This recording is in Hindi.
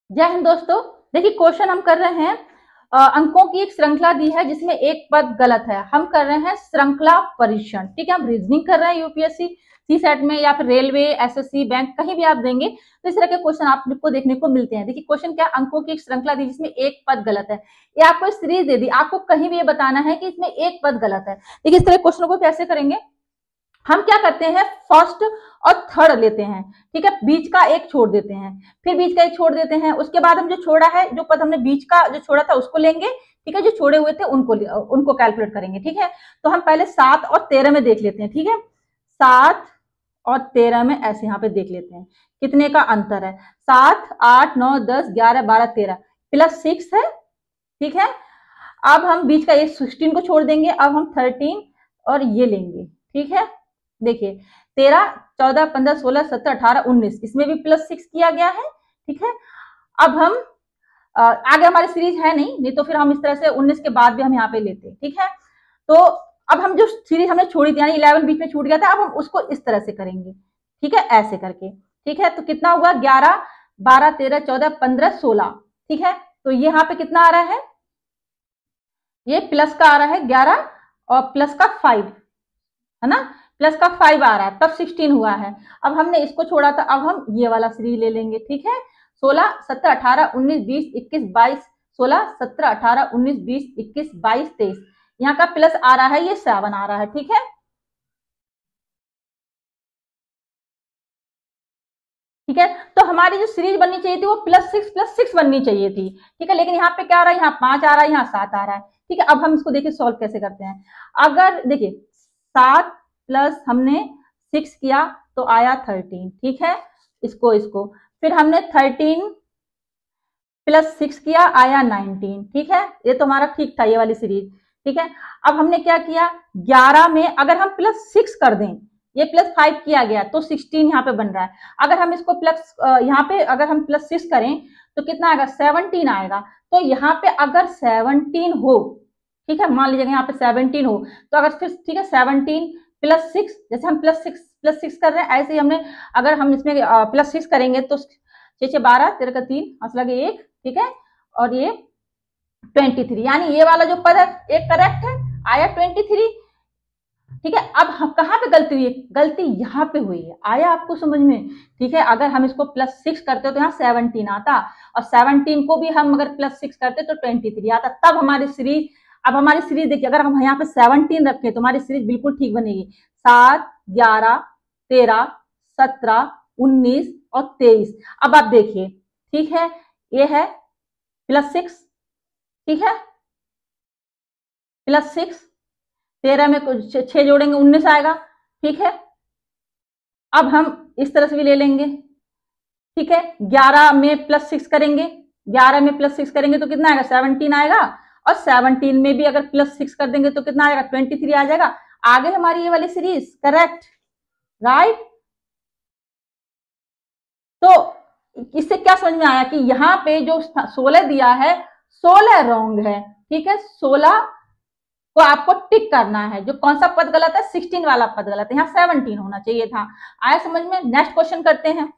जय हिंद दोस्तों। देखिए क्वेश्चन हम कर रहे हैं, अंकों की एक श्रृंखला दी है जिसमें एक पद गलत है। हम कर रहे हैं श्रृंखला परीक्षण। ठीक है, हम रीजनिंग कर रहे हैं यूपीएससी सी सेट में या फिर रेलवे एसएससी बैंक कहीं भी आप देंगे तो इस तरह के क्वेश्चन आपको देखने को मिलते हैं। देखिए क्वेश्चन क्या, अंकों की एक श्रृंखला दी जिसमें एक पद गलत है। ये आपको सीरीज दे दी, आपको कहीं भी ये बताना है कि इसमें एक पद गलत है। देखिए इस तरह क्वेश्चन को कैसे करेंगे, हम क्या करते हैं फर्स्ट और थर्ड लेते हैं। ठीक है, बीच का एक छोड़ देते हैं, फिर बीच का एक छोड़ देते हैं, उसके बाद हम जो छोड़ा है, जो पद हमने बीच का जो छोड़ा था उसको लेंगे। ठीक है, जो छोड़े हुए थे उनको कैलकुलेट करेंगे। ठीक है, तो हम पहले 7 और 13 में देख लेते हैं। ठीक है, 7 और 13 में ऐसे यहाँ पे देख लेते हैं कितने का अंतर है। 7, 8, 9, 10, 11, 12, 13 प्लस 6 है। ठीक है, अब हम बीच का ये 16 को छोड़ देंगे, अब हम 13 और ये लेंगे। ठीक है, देखिए 13, 14, 15, 16, 17, 18, 19 इसमें भी प्लस 6 किया गया है। ठीक है, अब हम आगे हमारी सीरीज है नहीं तो फिर हम इस तरह से 19 के बाद भी हम यहाँ पे लेते हैं। ठीक है, तो अब हम जो सीरीज हमने छोड़ी थी यानी 11 बीच में छूट गया था, अब हम उसको इस तरह से करेंगे। ठीक है, ऐसे करके। ठीक है, तो कितना हुआ 11, 12, 13, 14, 15, 16। ठीक है, तो ये यहाँ पे कितना आ रहा है, ये प्लस का आ रहा है 11 और प्लस का 5 है ना, प्लस का 5 आ रहा है, तब 16 हुआ है। अब हमने इसको छोड़ा था, अब हम ये वाला सीरीज ले लेंगे। ठीक है, 16, 17, 18, 19, 20, 21, 22, 16, 17, 18, 19, 20, 21, 22, 23 यहाँ का प्लस आ रहा है, ये 7 आ रहा है। ठीक है, ठीक है, तो हमारी जो सीरीज बननी चाहिए थी वो +6 बननी चाहिए थी। ठीक है, लेकिन यहाँ पे क्या आ रहा है, यहाँ 5 आ रहा है, यहाँ 7 आ रहा है। ठीक है, अब हम इसको देखिए सॉल्व कैसे करते हैं। अगर देखिए 7 प्लस हमने 6 किया तो आया 13। ठीक है, इसको फिर हमने 13 प्लस 6 किया आया 19। ठीक है, ये तो हमारा ठीक था ये वाली सीरीज। ठीक है, अब हमने क्या किया, 11 में अगर हम +6 कर दें, ये +5 किया गया तो 16 यहाँ पे बन रहा है। अगर हम इसको प्लस यहाँ पे अगर हम +6 करें तो कितना आएगा, 17 आएगा। तो यहाँ पे अगर 17 हो, ठीक है, मान लीजिए यहाँ पे 17 हो तो अगर फिर ठीक है 17 प्लस 6, जैसे हम प्लस सिक्स कर रहे हैं ऐसे ही हमने अगर हम इसमें +6 करेंगे तो 6 6 12, 13 का 3 5 लगे 1। ठीक है, और ये 23 यानी ये वाला जो पद है एक करेक्ट है, आया 23। ठीक है, अब हम कहाँ पे गलती हुई है, गलती यहाँ पे हुई है, आया आपको समझ में। ठीक है, अगर हम इसको +6 करते तो यहाँ 17 आता और 17 को भी हम अगर +6 करते तो 23 आता, तब हमारी सीरीज। अब हमारी सीरीज देखिए, अगर हम यहाँ पे 17 रखें तो हमारी सीरीज बिल्कुल ठीक बनेगी। 7, 11, 13, 17, 19 और 23। अब आप देखिए, ठीक है, ये है +6। ठीक है, +6, 13 में कुछ 6 जोड़ेंगे 19 आएगा। ठीक है, अब हम इस तरह से भी ले लेंगे। ठीक है, 11 में +6 करेंगे, 11 में +6 करेंगे तो कितना आएगा, 17 आएगा। और 17 में भी अगर +6 कर देंगे तो कितना आएगा, 23 आ जाएगा। आगे हमारी ये वाली सीरीज करेक्ट, राइट। तो इससे क्या समझ में आया कि यहाँ पे जो 16 दिया है 16 रॉन्ग है। ठीक है, 16 को आपको टिक करना है, जो कौन सा पद गलत है, 16 वाला पद गलत है, यहाँ 17 होना चाहिए था। आया समझ में। नेक्स्ट क्वेश्चन करते हैं।